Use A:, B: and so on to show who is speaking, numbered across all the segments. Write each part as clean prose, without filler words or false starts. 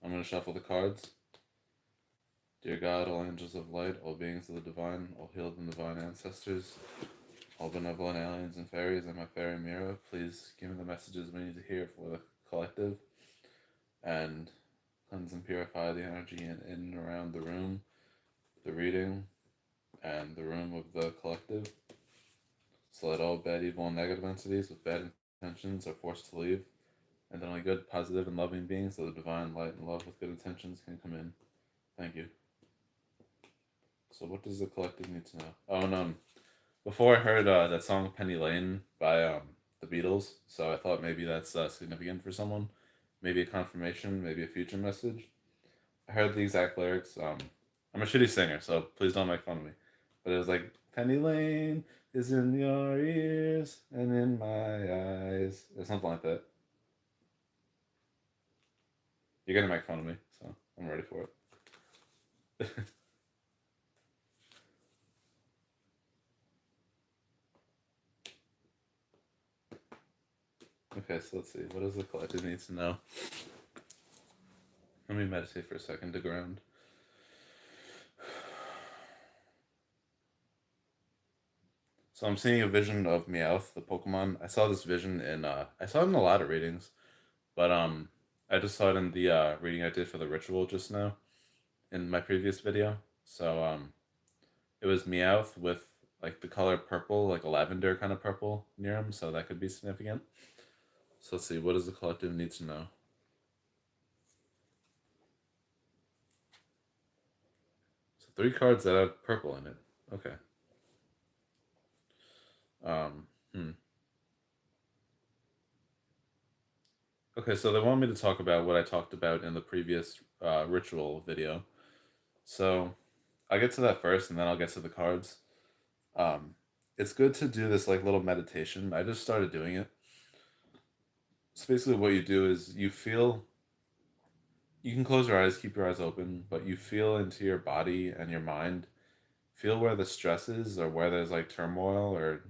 A: I'm going to shuffle the cards. Dear God, all angels of light, all beings of the divine, all healed and divine ancestors, all benevolent aliens and fairies, and my fairy mirror, please give me the messages we need to hear for the collective, and cleanse and purify the energy in and around the room, the reading, and the room of the collective. So let all bad, evil, and negative entities with bad intentions are forced to leave, and then only good, positive, and loving beings of the divine light and love with good intentions can come in. Thank you. So what does the collective need to know? Oh, and before I heard that song Penny Lane by the Beatles, so I thought maybe that's significant for someone, maybe a confirmation, maybe a future message. I heard the exact lyrics. I'm a shitty singer, so please don't make fun of me. But it was like Penny Lane is in your ears and in my eyes, or something like that. You're gonna make fun of me, so I'm ready for it. Okay, so let's see. What does the collective need to know? Let me meditate for a second to ground. So I'm seeing a vision of Meowth, the Pokemon. I saw this vision in I saw it in a lot of readings, but I just saw it in the reading I did for the ritual just now in my previous video. So it was Meowth with like the color purple, like a lavender kind of purple near him, so that could be significant. So let's see, what does the collective need to know? So three cards that have purple in it. Okay. Um, hmm. Okay, so they want me to talk about what I talked about in the previous ritual video. So I'll get to that first, and then I'll get to the cards. Um, it's good to do this like little meditation. I just started doing it. So basically, what you do is you feel. You can close your eyes, keep your eyes open, but you feel into your body and your mind. Feel where the stress is, or where there's like turmoil or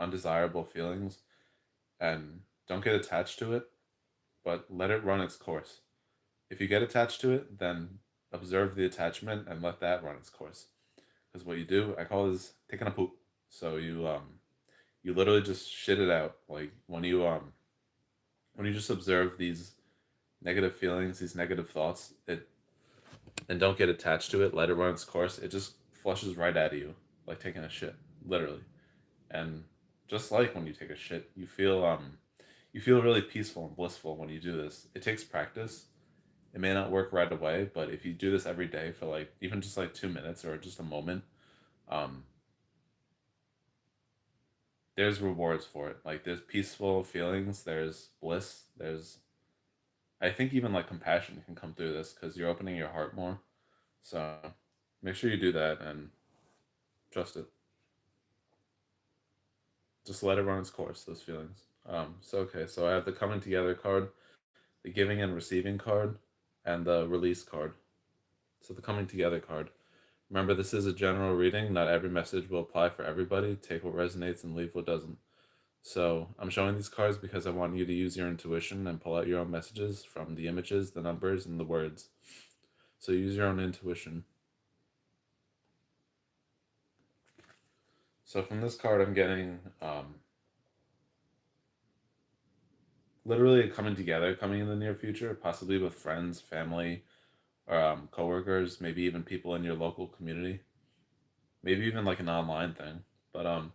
A: undesirable feelings, and don't get attached to it, but let it run its course. If you get attached to it, then observe the attachment and let that run its course. Because what you do, I call is taking a poop. So you literally just shit it out. Like when you just observe these negative feelings, these negative thoughts, it and don't get attached to it, let it run its course, it just flushes right out of you, like taking a shit, literally. And just like when you take a shit, you feel really peaceful and blissful when you do this. It takes practice. It may not work right away, but if you do this every day for like even just like 2 minutes or just a moment, um, there's rewards for it. Like there's peaceful feelings, there's bliss, there's I think even like compassion can come through this because you're opening your heart more. So make sure you do that and trust it. Just let it run its course, those feelings. So okay, so I have the coming together card, the giving and receiving card, and the release card. So the coming together card. Remember, this is a general reading. Not every message will apply for everybody. Take what resonates and leave what doesn't. So I'm showing these cards because I want you to use your intuition and pull out your own messages from the images, the numbers, and the words. So use your own intuition. So from this card, I'm getting literally coming together, coming in the near future, possibly with friends, family, or coworkers, maybe even people in your local community, maybe even like an online thing. But I'm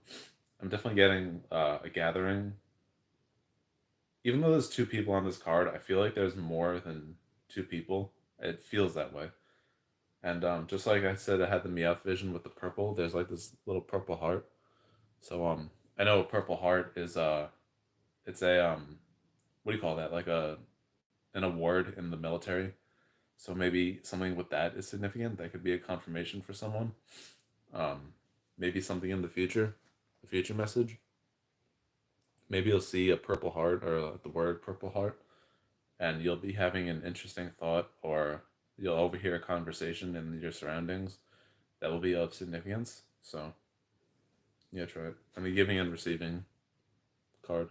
A: definitely getting a gathering. Even though there's two people on this card, I feel like there's more than two people. It feels that way. And just like I said, I had the Meowth vision with the purple. There's like this little purple heart. So I know a purple heart is it's a what do you call that? Like an award in the military. So maybe something with that is significant. That could be a confirmation for someone. Um, maybe something in the future message. Maybe you'll see a purple heart or the word purple heart, and you'll be having an interesting thought, or you'll overhear a conversation in your surroundings that will be of significance. So yeah, try it. I mean, giving and receiving card.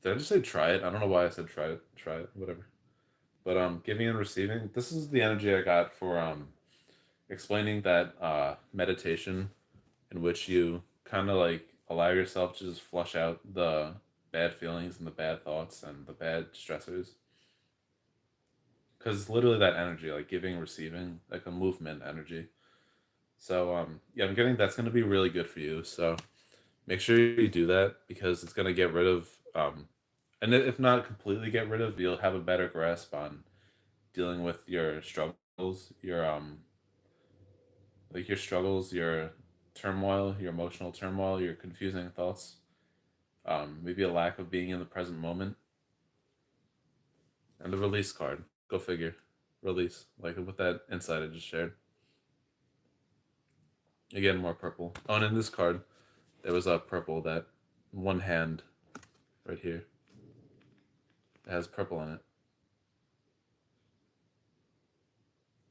A: Did I just say try it? I don't know why I said try it. Try it. Whatever. But giving and receiving. This is the energy I got for explaining that meditation in which you kind of like allow yourself to just flush out the bad feelings and the bad thoughts and the bad stressors. Because it's literally that energy, like giving, receiving, like a movement energy. So yeah, I'm getting that's gonna be really good for you. So make sure you do that because it's gonna get rid of and if not completely get rid of, you'll have a better grasp on dealing with your struggles, your like your struggles, your turmoil, your emotional turmoil, your confusing thoughts, maybe a lack of being in the present moment, and the release card. Go figure. Release, like with that insight I just shared. Again, more purple. Oh, and in this card, there was a purple that one hand right here. It has purple in it.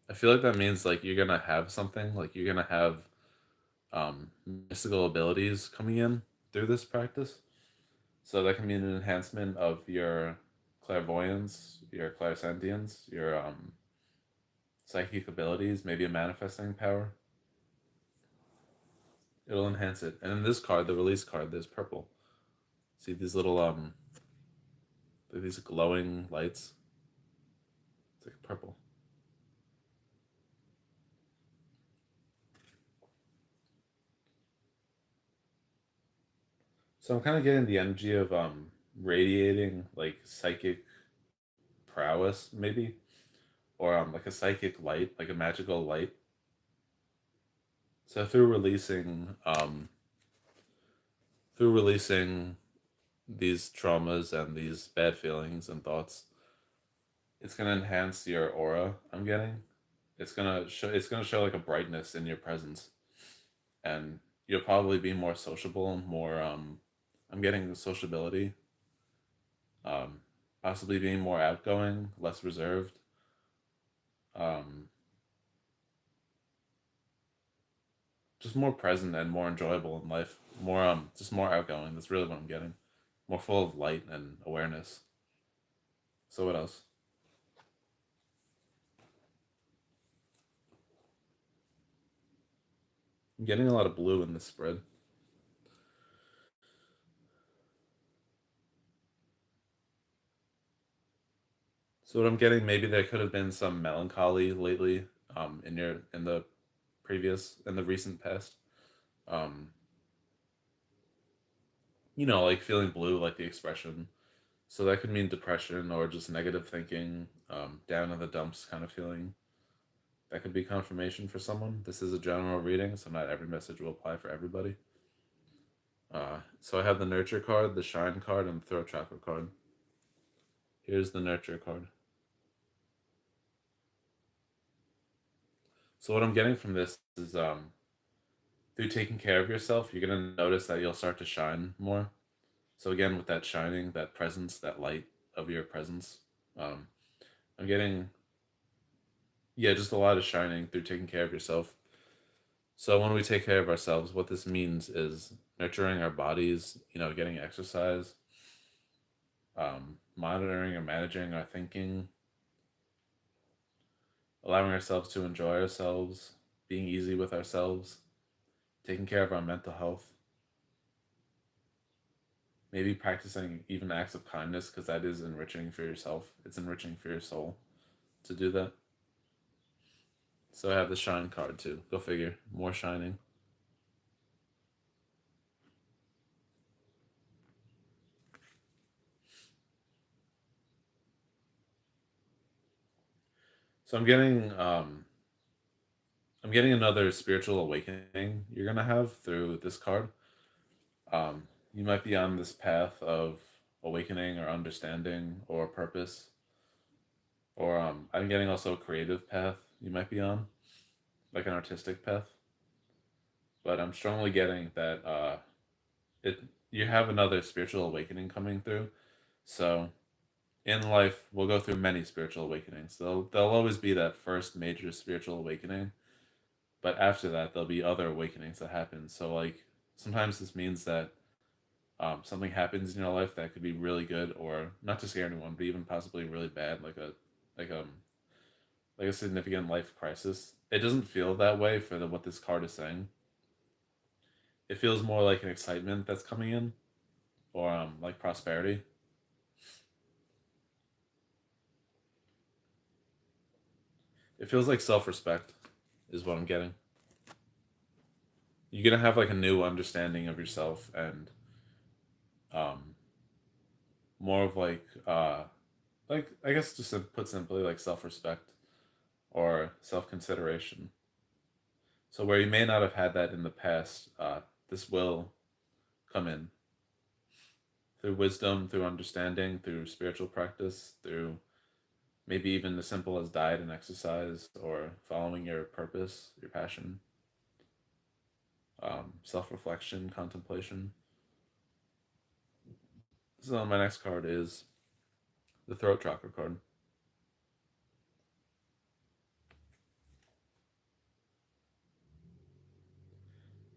A: I feel like that means like you're gonna have something, like you're gonna have mystical abilities coming in through this practice. So that can mean an enhancement of your clairvoyance, your clairsentience, your psychic abilities, maybe a manifesting power. It'll enhance it. And in this card, the release card, there's purple. See these little these glowing lights. It's like purple. So I'm kind of getting the energy of radiating like psychic prowess, maybe, or like a psychic light, like a magical light. So through releasing these traumas and these bad feelings and thoughts, it's gonna enhance your aura. I'm getting. It's gonna show like a brightness in your presence, and you'll probably be more sociable, more I'm getting sociability, um, possibly being more outgoing, less reserved, um, just more present and more enjoyable in life. More just more outgoing. That's really what I'm getting. More full of light and awareness. So what else? I'm getting a lot of blue in this spread. So what I'm getting, maybe there could have been some melancholy lately, in the in the recent past. Um, like feeling blue, like the expression. So that could mean depression or just negative thinking, down in the dumps kind of feeling. That could be confirmation for someone. This is a general reading, so not every message will apply for everybody. So I have the nurture card, the shine card, and the throat chakra card. Here's the nurture card. So what I'm getting from this is through taking care of yourself, you're gonna notice that you'll start to shine more. So again, with that shining, that presence, that light of your presence, um, I'm getting yeah, just a lot of shining through taking care of yourself. So when we take care of ourselves, what this means is nurturing our bodies, getting exercise, monitoring or managing our thinking, allowing ourselves to enjoy ourselves, being easy with ourselves, taking care of our mental health, maybe practicing even acts of kindness because that is enriching for yourself. It's enriching for your soul to do that. So I have the shine card too. Go figure. More shining. So I'm getting another spiritual awakening you're gonna have through this card. You might be on this path of awakening or understanding or purpose, or I'm getting also a creative path you might be on, like an artistic path. But I'm strongly getting that it you have another spiritual awakening coming through. So in life, we'll go through many spiritual awakenings. There'll always be that first major spiritual awakening, but after that, there'll be other awakenings that happen. So like sometimes this means that something happens in your life that could be really good or not to scare anyone, but even possibly really bad, like um like a significant life crisis. It doesn't feel that way for what this card is saying. It feels more like an excitement that's coming in, or like prosperity. It feels like self respect, is what I'm getting. You're gonna have like a new understanding of yourself and um more of like I guess just to put simply like self respect or self consideration. So where you may not have had that in the past, this will come in through wisdom, through understanding, through spiritual practice, through maybe even as simple as diet and exercise or following your purpose, your passion, self reflection, contemplation. So my next card is the throat chakra card.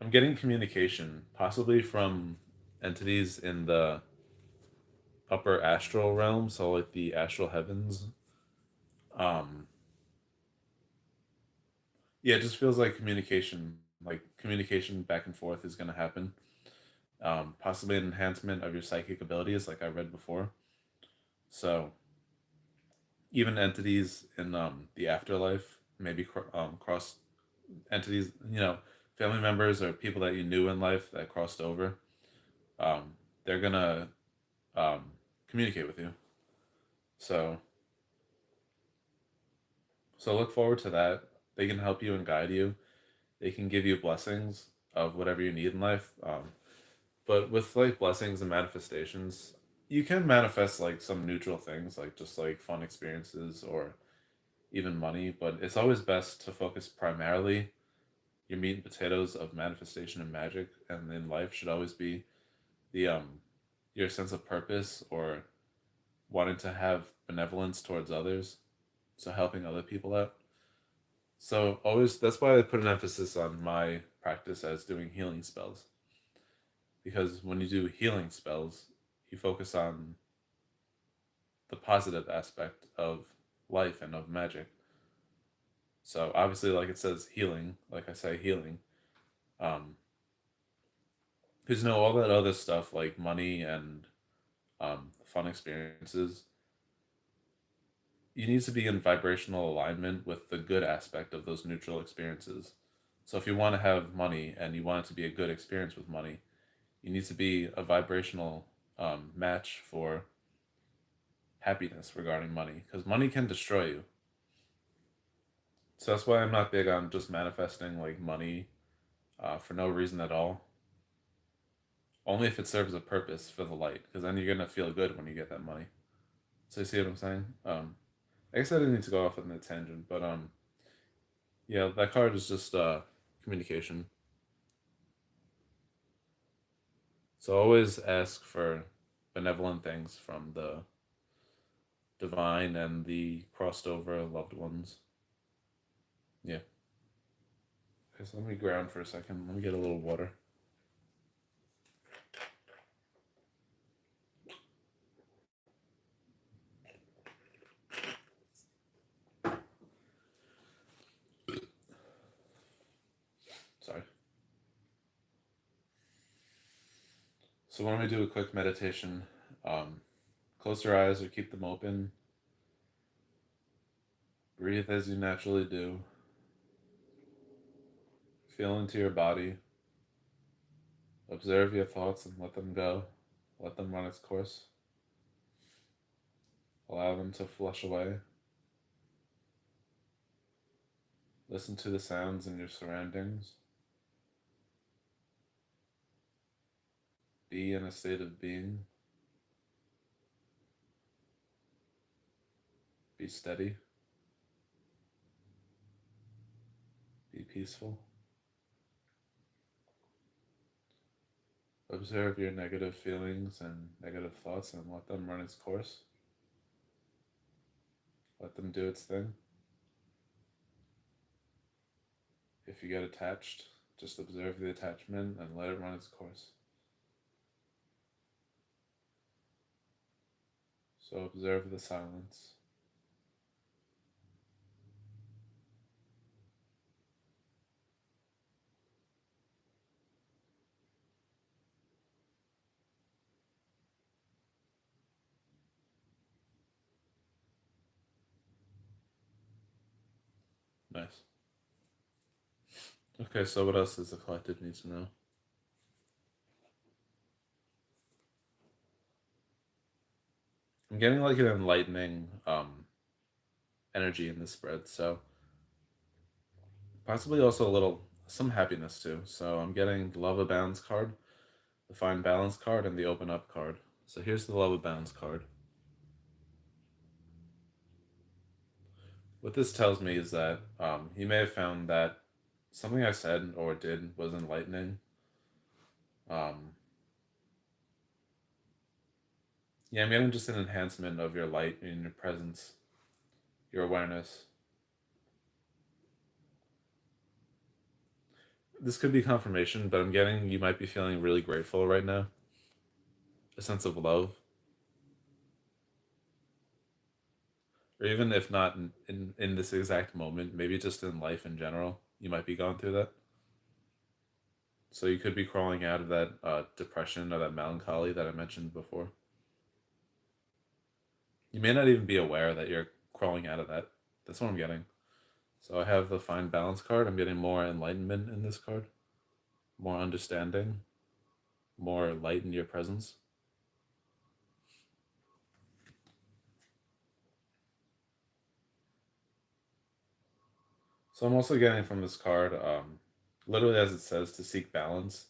A: I'm getting communication, possibly from entities in the upper astral realm, so like the astral heavens. Um, yeah, it just feels like communication back and forth is going to happen. Possibly an enhancement of your psychic abilities, like I read before. So even entities in the afterlife, maybe cross entities, family members or people that you knew in life that crossed over. Um, they're gonna um, communicate with you. So look forward to that. They can help you and guide you. They can give you blessings of whatever you need in life. But with like blessings and manifestations, you can manifest like some neutral things, like just like fun experiences or even money. But it's always best to focus primarily your meat and potatoes of manifestation and magic, and in life should always be the your sense of purpose or wanting to have benevolence towards others, so helping other people out. So always that's why I put an emphasis on my practice as doing healing spells. Because when you do healing spells, you focus on the positive aspect of life and of magic. So obviously like it says healing, like I say healing. Um because all that other stuff like money and fun experiences, you need to be in vibrational alignment with the good aspect of those neutral experiences. So if you want to have money and you want it to be a good experience with money, you need to be a vibrational match for happiness regarding money because money can destroy you. So that's why I'm not big on just manifesting like money for no reason at all. Only if it serves a purpose for the light, because then you're gonna feel good when you get that money. So you see what I'm saying? I guess I didn't need to go off on that tangent, but yeah, that card is just communication. So always ask for benevolent things from the divine and the crossed over loved ones. Yeah. Okay, so let me ground for a second. Let me get a little water. Sorry. So when we do a quick meditation, um, close your eyes or keep them open. Breathe as you naturally do. Feel into your body. Observe your thoughts and let them go. Let them run its course. Allow them to flush away. Listen to the sounds in your surroundings. Be in a state of being. Be steady. Be peaceful. Observe your negative feelings and negative thoughts and let them run its course. Let them do its thing. If you get attached, just observe the attachment and let it run its course. So observe the silence. Nice. Okay, so what else does the collective need to know? I'm getting like an enlightening energy in this spread, so possibly also a little some happiness too. So I'm getting the Love of Balance card, the Find Balance card, and the Open Up card. So here's the Love of Balance card. What this tells me is that he may have found that something I said or did was enlightening. Um, yeah, I'm getting just an enhancement of your light and your presence, your awareness. This could be confirmation, but I'm getting you might be feeling really grateful right now, a sense of love, or even if not in this exact moment, maybe just in life in general, you might be going through that. So you could be crawling out of that depression or that melancholy that I mentioned before. You may not even be aware that you're crawling out of that. That's what I'm getting. So I have the Find Balance card. I'm getting more enlightenment in this card, more understanding, more light in your presence. So I'm also getting from this card, literally as it says, to seek balance.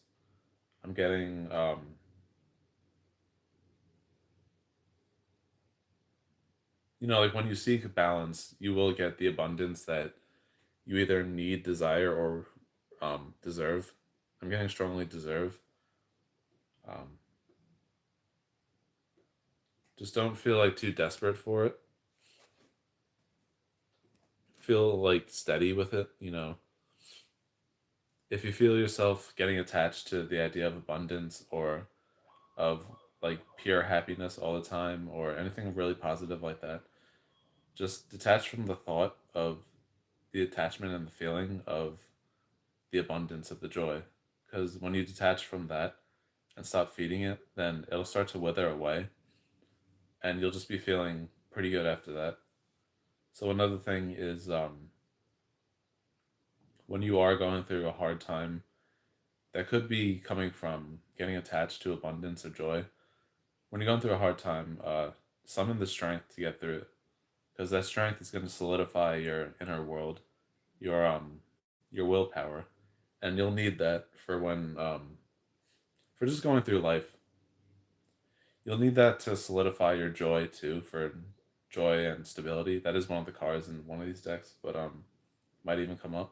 A: I'm getting, like when you seek balance, you will get the abundance that you either need, desire, or deserve. I'm getting strongly deserve. Um, just don't feel like too desperate for it. Feel like steady with it. If you feel yourself getting attached to the idea of abundance or of like pure happiness all the time or anything really positive like that, just detach from the thought of the attachment and the feeling of the abundance of the joy. Because when you detach from that and stop feeding it, then it'll start to wither away and you'll just be feeling pretty good after that. So, another thing is when you are going through a hard time, that could be coming from getting attached to abundance or joy. When you're going through a hard time, summon the strength to get through it, because that strength is going to solidify your inner world, your willpower, and you'll need that for when for just going through life. You'll need that to solidify your joy too, for joy and stability. That is one of the cards in one of these decks, but might even come up.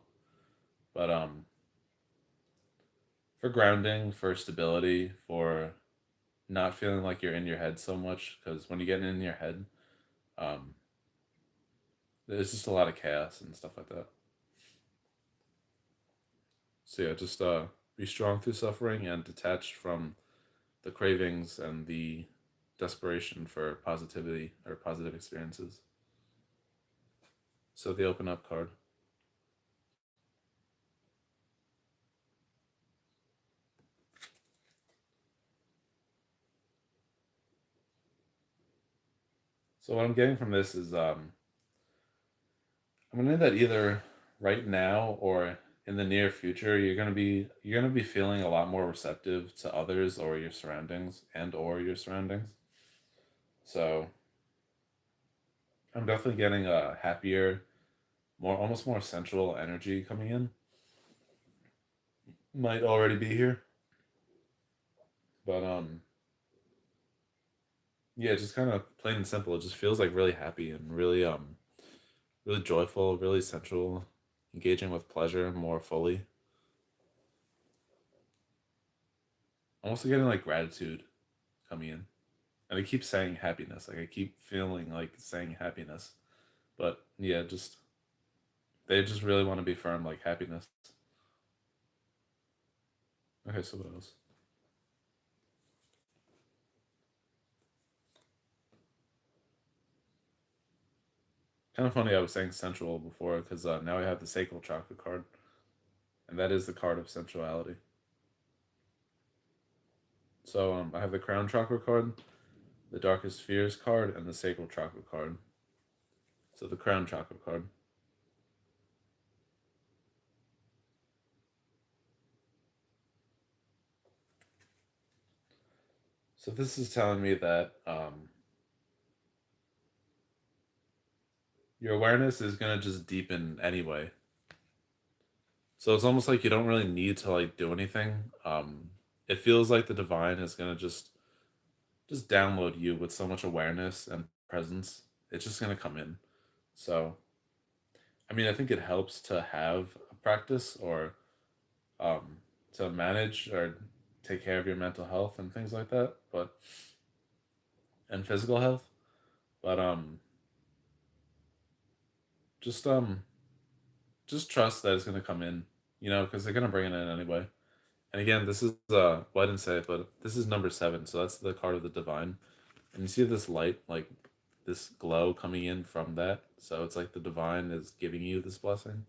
A: But for grounding, for stability, for not feeling like you're in your head so much, because when you get in your head, um, there's just a lot of chaos and stuff like that. So yeah, just be strong through suffering and detached from the cravings and the desperation for positivity or positive experiences. So the open up card. So what I'm getting from this is I'm gonna need that either right now or in the near future you're gonna be feeling a lot more receptive to others or your surroundings and or your surroundings. So I'm definitely getting a happier, more almost more sensual energy coming in. Might already be here, but yeah, just kind of plain and simple. It just feels like really happy and really joyful, really sensual, engaging with pleasure more fully. I'm also getting like gratitude coming in. And I keep saying happiness. Like I keep feeling like saying happiness. But yeah, just they just really want to be firm like happiness. Okay, so what else? kind of funny I was saying sensual before because now I have the sacral chakra card, and that is the card of sensuality. So I have the crown chakra card, the darkest fears card, and the sacral chakra card. So the crown chakra card. So this is telling me that your awareness is gonna just deepen anyway. So it's almost like you don't really need to like do anything. It feels like the divine is gonna just download you with so much awareness and presence. It's just gonna come in. So I mean, I think it helps to have a practice or um, to manage or take care of your mental health and things like that, but and physical health. But just um, just trust that it's gonna come in, because they're gonna bring it in anyway. And again, this is well, I didn't say it, but this is number 7, so that's the card of the divine. And you see this light, like this glow coming in from that. So it's like the divine is giving you this blessing.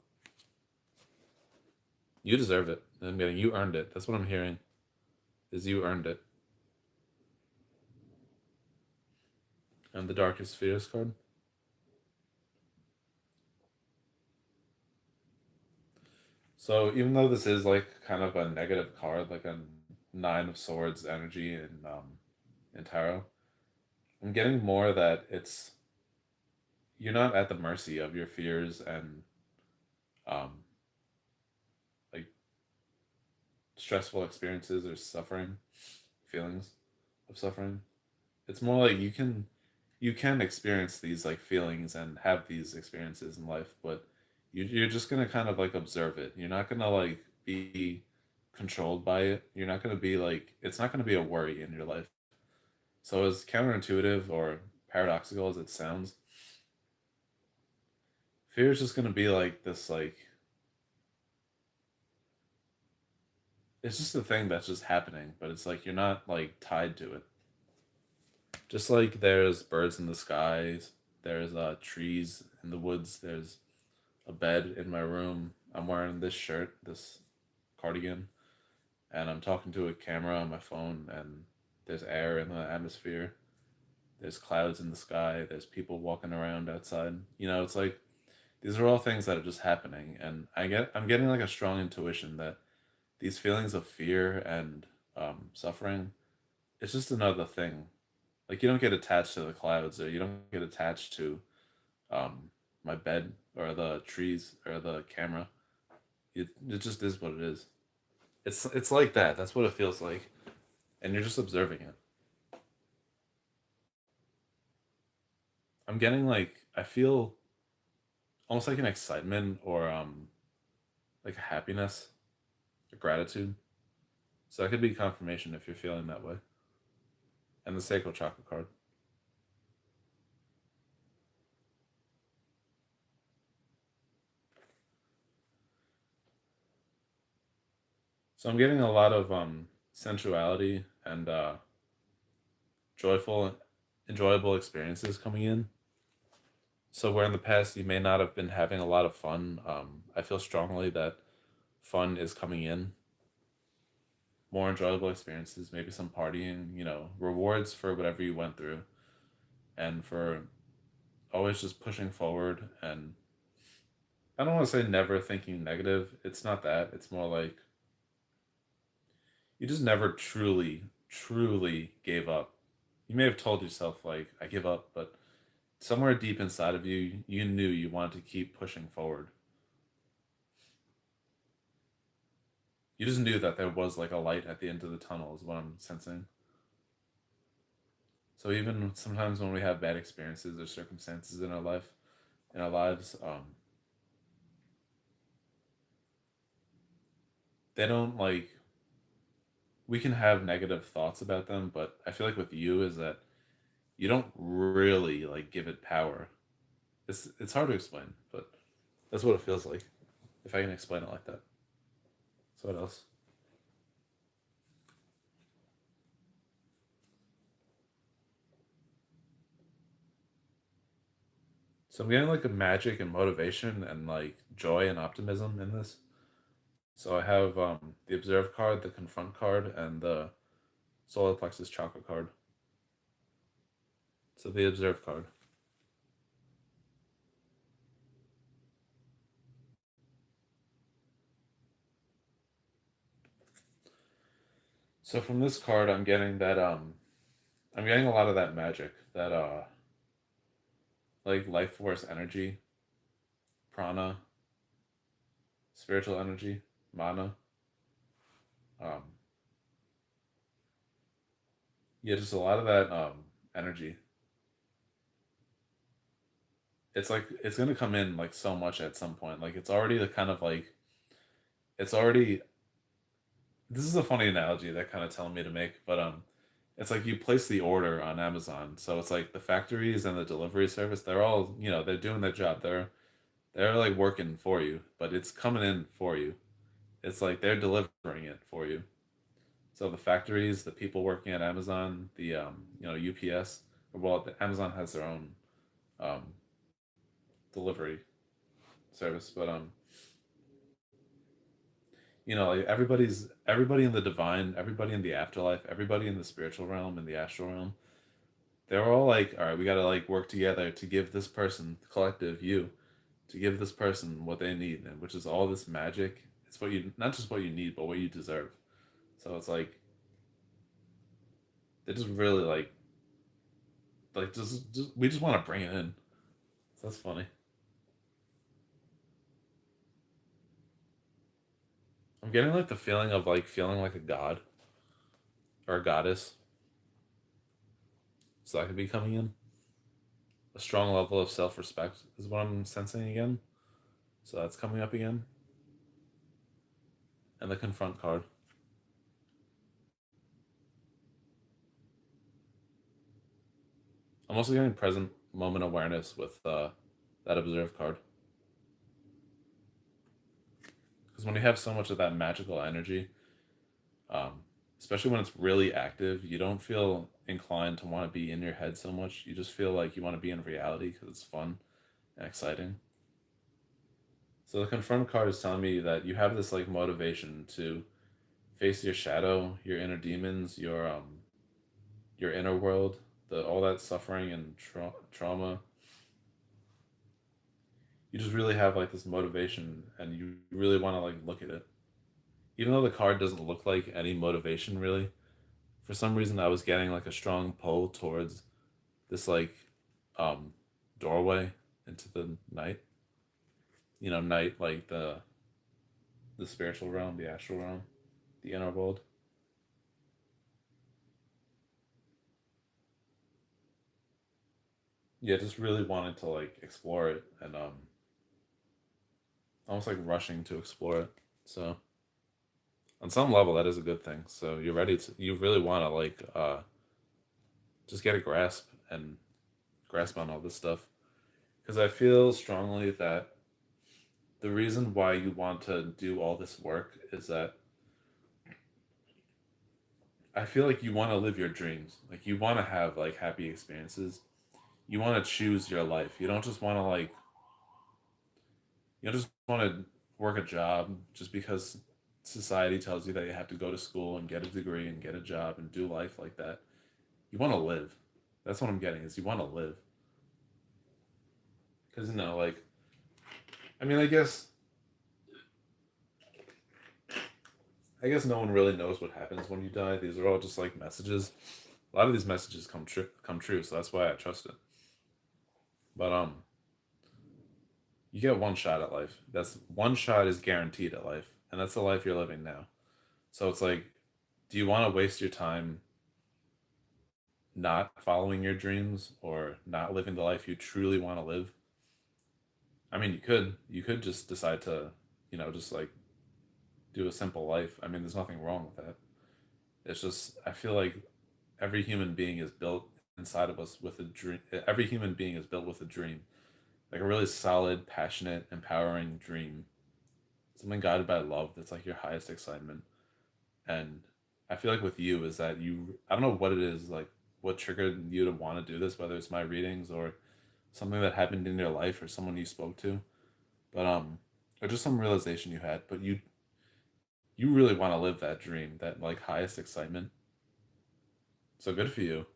A: You deserve it. I'm getting you earned it. That's what I'm hearing. Is you earned it. And the darkest fears card. So even though this is like kind of a negative card, like a 9 of Swords energy in tarot, I'm getting more that you're not at the mercy of your fears and um like stressful experiences or suffering, feelings of suffering. It's more like you can experience these like feelings and have these experiences in life, but you're just gonna kind of like observe it. You're not gonna like be controlled by it. You're not gonna be like it's not gonna be a worry in your life. So as counterintuitive or paradoxical as it sounds, fear is just gonna be like this like it's just a thing that's just happening, but it's like you're not like tied to it. Just like there's birds in the skies, there's trees in the woods, there's a bed in my room. I'm wearing this shirt, this cardigan, and I'm talking to a camera on my phone, and there's air in the atmosphere. There's clouds in the sky. There's people walking around outside. It's like these are all things that are just happening, and I'm getting like a strong intuition that these feelings of fear and suffering, it's just another thing. Like you don't get attached to the clouds, or you don't get attached to um, my bed or the trees or the camera. It just is what it is. It's like that. That's what it feels like, and you're just observing it. I'm getting like I feel almost like an excitement or like a happiness, a gratitude. So that could be confirmation if you're feeling that way. And the sacral chakra card. So I'm getting a lot of sensuality and joyful, enjoyable experiences coming in. So where in the past you may not have been having a lot of fun, I feel strongly that fun is coming in, more enjoyable experiences, maybe some partying, rewards for whatever you went through, and for always just pushing forward. And I don't want to say never thinking negative. It's not that. It's more like you just never truly, truly gave up. You may have told yourself, like, I give up, but somewhere deep inside of you, you knew you wanted to keep pushing forward. You just knew that there was like a light at the end of the tunnel, is what I'm sensing. So even sometimes when we have bad experiences or circumstances in our lives, they don't like we can have negative thoughts about them, but I feel like with you is that you don't really like give it power. It's hard to explain, but that's what it feels like if I can explain it like that. So what else? So I'm getting like a magic and motivation and like joy and optimism in this. So I have the observe card, the confront card, and the solar plexus chakra card. So the observe card. So from this card I'm getting that I'm getting a lot of that magic, that like life force energy, prana, spiritual energy, mana. Um yeah, just a lot of that energy. It's like it's gonna come in like so much at some point. Like it's already the kind of like it's already this is a funny analogy that kind of telling me to make, but it's like you place the order on Amazon. So it's like the factories and the delivery service, they're all, they're doing their job. They're like working for you, but it's coming in for you. It's like they're delivering it for you. So the factories, the people working at Amazon, the UPS, well, Amazon has their own um delivery service, but like everybody in the divine, everybody in the afterlife, everybody in the spiritual realm and the astral realm, they were all like, all right, we gotta like work together to give this person, collective you, to give this person what they need, and which is all this magic. It's what you not just what you need, but what you deserve. So it's like they just really like just we just want to bring it in. So that's funny. I'm getting like the feeling of like feeling like a god or a goddess. So that could be coming in. A strong level of self respect is what I'm sensing again. So that's coming up again. And the confront card. I'm also getting present moment awareness with that observe card. Because when you have so much of that magical energy, um, especially when it's really active, you don't feel inclined to want to be in your head so much. You just feel like you want to be in reality because it's fun and exciting. So the confront card is telling me that you have this like motivation to face your shadow, your inner demons, your inner world, the all that suffering and trauma. You just really have like this motivation, and you really want to like look at it. Even though the card doesn't look like any motivation really, for some reason I was getting like a strong pull towards this like um doorway into the night. Night like the spiritual realm, the astral realm, the inner world. Yeah, just really wanted to like explore it and almost like rushing to explore it. So on some level that is a good thing. So you really want to like just get a grasp on all this stuff because I feel strongly that the reason why you want to do all this work is that I feel like you want to live your dreams. Like you want to have like happy experiences. You want to choose your life. You don't just want to like you don't just want to work a job just because society tells you that you have to go to school and get a degree and get a job and do life like that. You want to live. That's what I'm getting is you want to live. Cuz like I mean, I guess no one really knows what happens when you die. These are all just like messages. A lot of these messages come true, so that's why I trust it. But you get one shot at life. That's one shot is guaranteed at life, and that's the life you're living now. So it's like, do you want to waste your time not following your dreams or not living the life you truly want to live? I mean, you could just decide to, just like do a simple life. I mean, there's nothing wrong with that. It's just I feel like every human being is built inside of us with a dream. Every human being is built with a dream, like a really solid, passionate, empowering dream, something guided by love that's like your highest excitement. And I feel like with you is that I don't know what it is, like what triggered you to want to do this, whether it's my readings or something that happened in your life or someone you spoke to, but or just some realization you had, but you really want to live that dream, that like highest excitement. So good for you.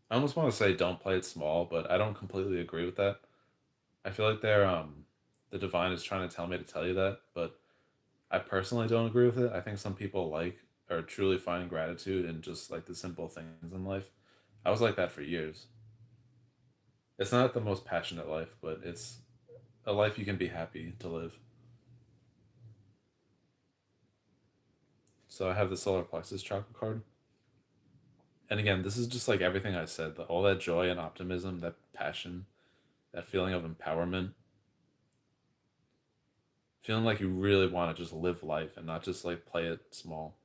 A: I almost want to say don't play it small, but I don't completely agree with that. I feel like the divine is trying to tell me to tell you that, but I personally don't agree with it. I think some people like or truly find gratitude in just like the simple things in life. I was like that for years. It's not the most passionate life, but it's a life you can be happy to live. So I have the solar plexus chakra card. And again, this is just like everything I said, all that joy and optimism, that passion, that feeling of empowerment, feeling like you really want to just live life and not just like play it small.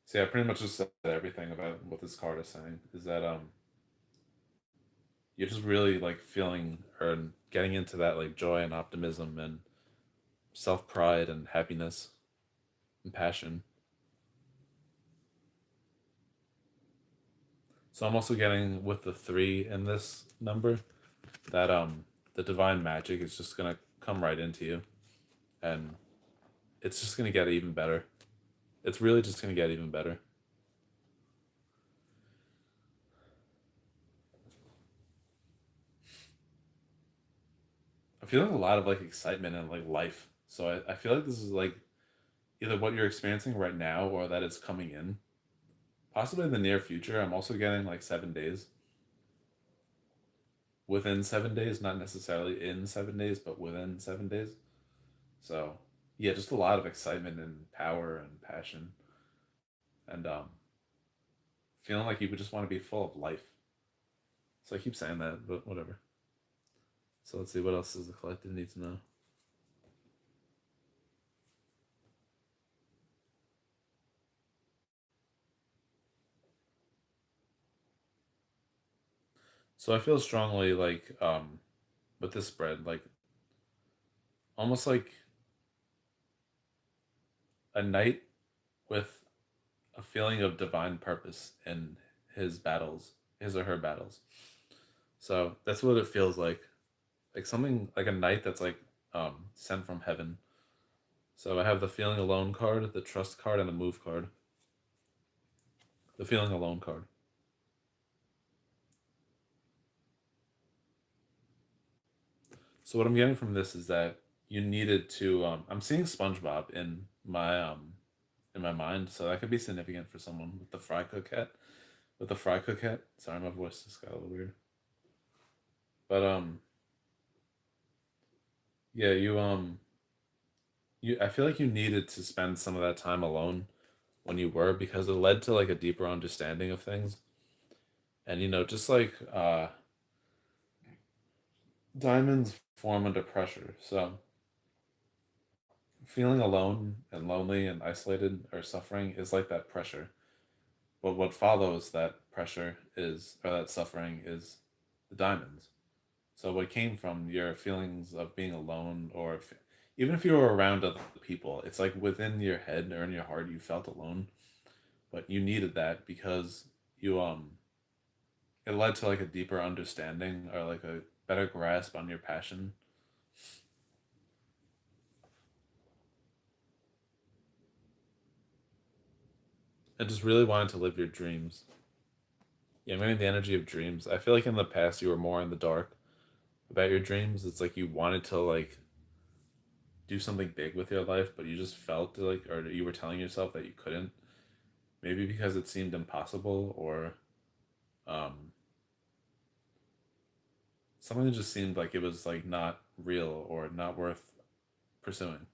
A: So yeah, I pretty much just said everything about what this card is saying. Is that you're just really like feeling or getting into that like joy and optimism and self pride and happiness and passion. So I'm also getting with the three in this number that the divine magic is just gonna come right into you and it's just gonna get even better. It's really just gonna get even better. I'm feeling a lot of like excitement and like life. So I feel like this is like either what you're experiencing right now or that it's coming in. Possibly in the near future. I'm also getting like 7 days. Within 7 days, not necessarily in 7 days, but within 7 days. So yeah, just a lot of excitement and power and passion and feeling like you would just want to be full of life. So I keep saying that, but whatever. So let's see what else does the collective need to know. So I feel strongly like with this spread, like almost like a knight with a feeling of divine purpose in his battles, his or her battles. So that's what it feels like something like a knight that's like sent from heaven. So I have the feeling alone card, the trust card, and the move card. The feeling alone card. So what I'm getting from this is that you needed to. I'm seeing SpongeBob in my mind, so that could be significant for someone with the fry cook hat. With the fry cook hat. Sorry, my voice just got a little weird. But yeah, you. I feel like you needed to spend some of that time alone when you were because it led to like a deeper understanding of things, and just like diamonds form under pressure, so feeling alone and lonely and isolated or suffering is like that pressure. But what follows that pressure is, or that suffering is the diamonds. So what came from your feelings of being alone, or if, even if you were around other people, it's like within your head or in your heart you felt alone, but you needed that because you it led to like a deeper understanding or like a better grasp on your passion and just really wanted to live your dreams. Yeah, maybe the energy of dreams. I feel like in the past you were more in the dark about your dreams. It's like you wanted to like do something big with your life, but you just felt like, or you were telling yourself that you couldn't. Maybe because it seemed impossible, or um, something that just seemed like it was like not real or not worth pursuing.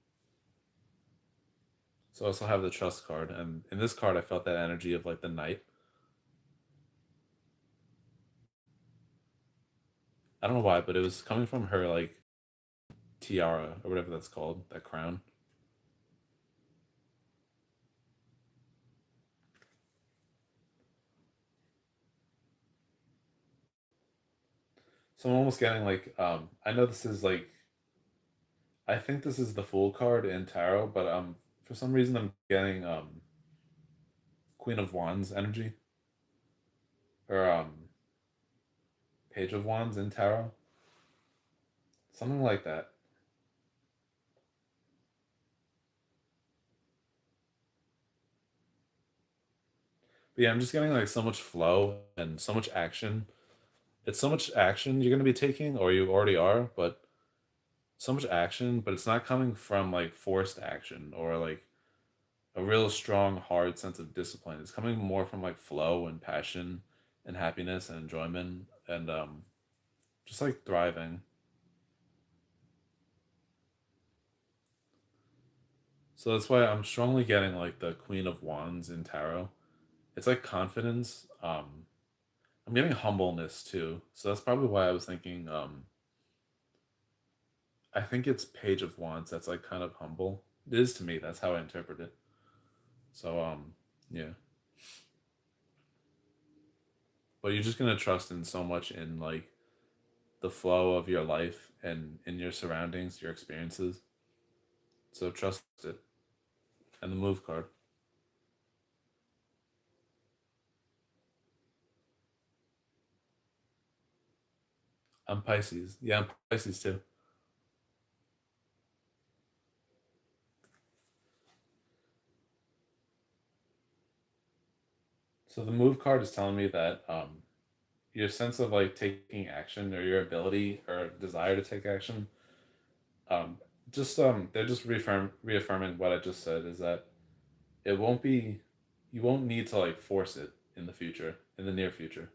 A: So I also have the trust card, and in this card, I felt that energy of like the knight. I don't know why, but it was coming from her like tiara or whatever that's called, that crown. So I'm almost getting like I know this is like I think this is the Fool card in tarot, but For some reason, I'm getting Queen of Wands energy or Page of Wands in tarot, something like that. But yeah, I'm just getting like so much flow and so much action. It's so much action you're gonna be taking, or you already are, but so much action, but it's not coming from like forced action or like a real strong, hard sense of discipline. It's coming more from like flow and passion and happiness and enjoyment and just like thriving. So that's why I'm strongly getting like the Queen of Wands in tarot. It's like confidence. I'm getting humbleness too. So that's probably why I was thinking I think it's Page of Wands that's like kind of humble. It is to me, that's how I interpret it. So yeah. But you're just gonna trust in so much in like the flow of your life and in your surroundings, your experiences. So trust it. And the move card. I'm Pisces. Yeah, I'm Pisces too. So the move card is telling me that your sense of like taking action or your ability or desire to take action, um, just they're just reaffirming what I just said is that it won't be you won't need to like force it in the future, in the near future.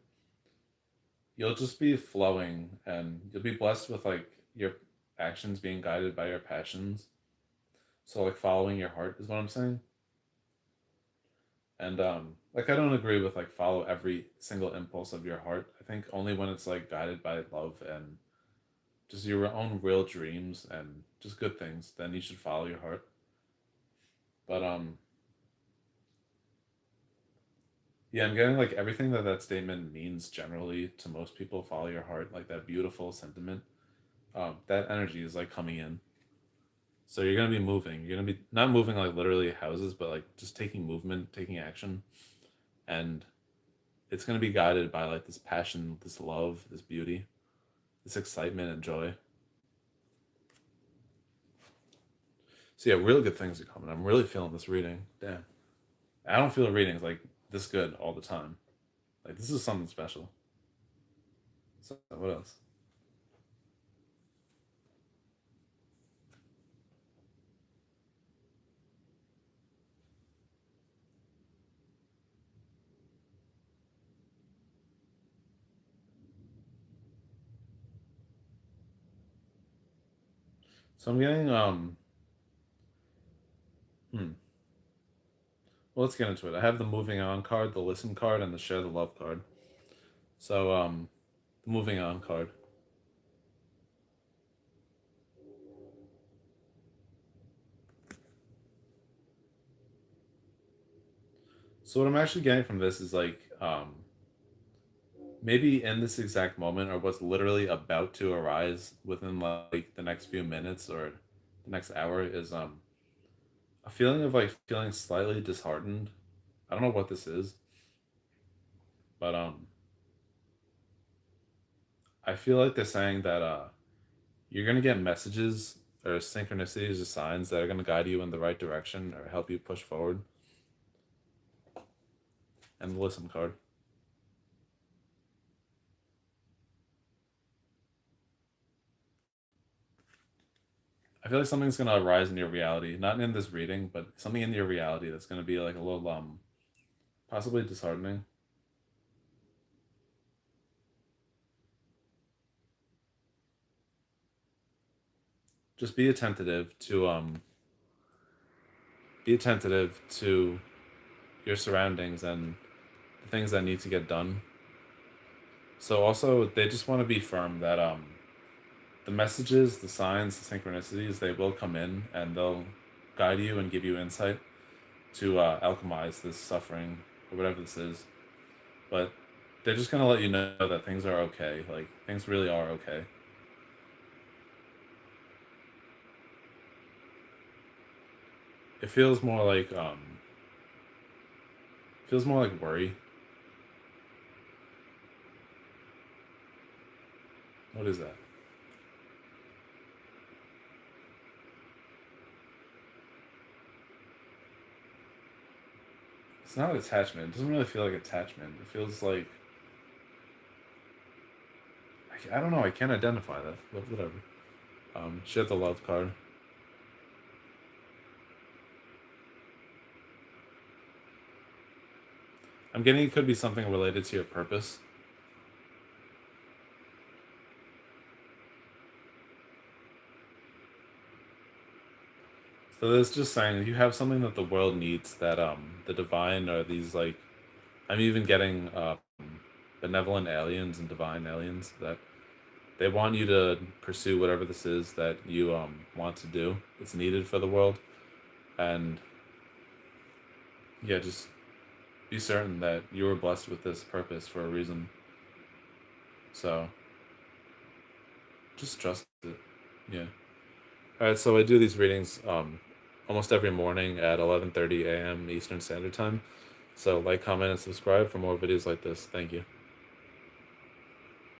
A: You'll just be flowing and you'll be blessed with like your actions being guided by your passions. So like following your heart is what I'm saying. And like I don't agree with like follow every single impulse of your heart. I think only when it's like guided by love and just your own real dreams and just good things, then you should follow your heart. But yeah, I'm getting like everything that that statement means generally to most people. Follow your heart, like that beautiful sentiment. That energy is like coming in. So you're gonna be moving. You're gonna be not moving like literally houses, but like just taking movement, taking action, and it's gonna be guided by like this passion, this love, this beauty, this excitement and joy. So yeah, really good things are coming. I'm really feeling this reading. Damn, I don't feel readings like this good all the time. Like this is something special. So what else? So I'm getting hmm. Well, let's get into it. I have the moving on card, the listen card, and the share the love card. So the moving on card. So what I'm actually getting from this is like maybe in this exact moment or what's literally about to arise within like the next few minutes or the next hour is a feeling of like feeling slightly disheartened. I don't know what this is, but I feel like they're saying that you're gonna get messages or synchronicities or signs that are gonna guide you in the right direction or help you push forward. And the listen card. I feel like something's gonna arise in your reality, not in this reading, but something in your reality that's gonna be like a little possibly disheartening. Just be attentive to your surroundings and the things that need to get done. So also they just want to be firm that the messages, the signs, the synchronicities, they will come in and they'll guide you and give you insight to alchemize this suffering or whatever this is. But they're just gonna let you know that things are okay. Like things really are okay. It feels more like worry. What is that? It's not attachment. It doesn't really feel like attachment. It feels like I don't know. I can't identify that, but whatever. Share the love card. I'm getting it could be something related to your purpose. So it's just saying you have something that the world needs that the divine or these like I'm even getting benevolent aliens and divine aliens that they want you to pursue whatever this is that you want to do. It's needed for the world, and yeah, just be certain that you were blessed with this purpose for a reason. So just trust it. Yeah. All right. So I do these readings almost every morning at 11:30 a.m. Eastern Standard Time. So like, comment, and subscribe for more videos like this. Thank you.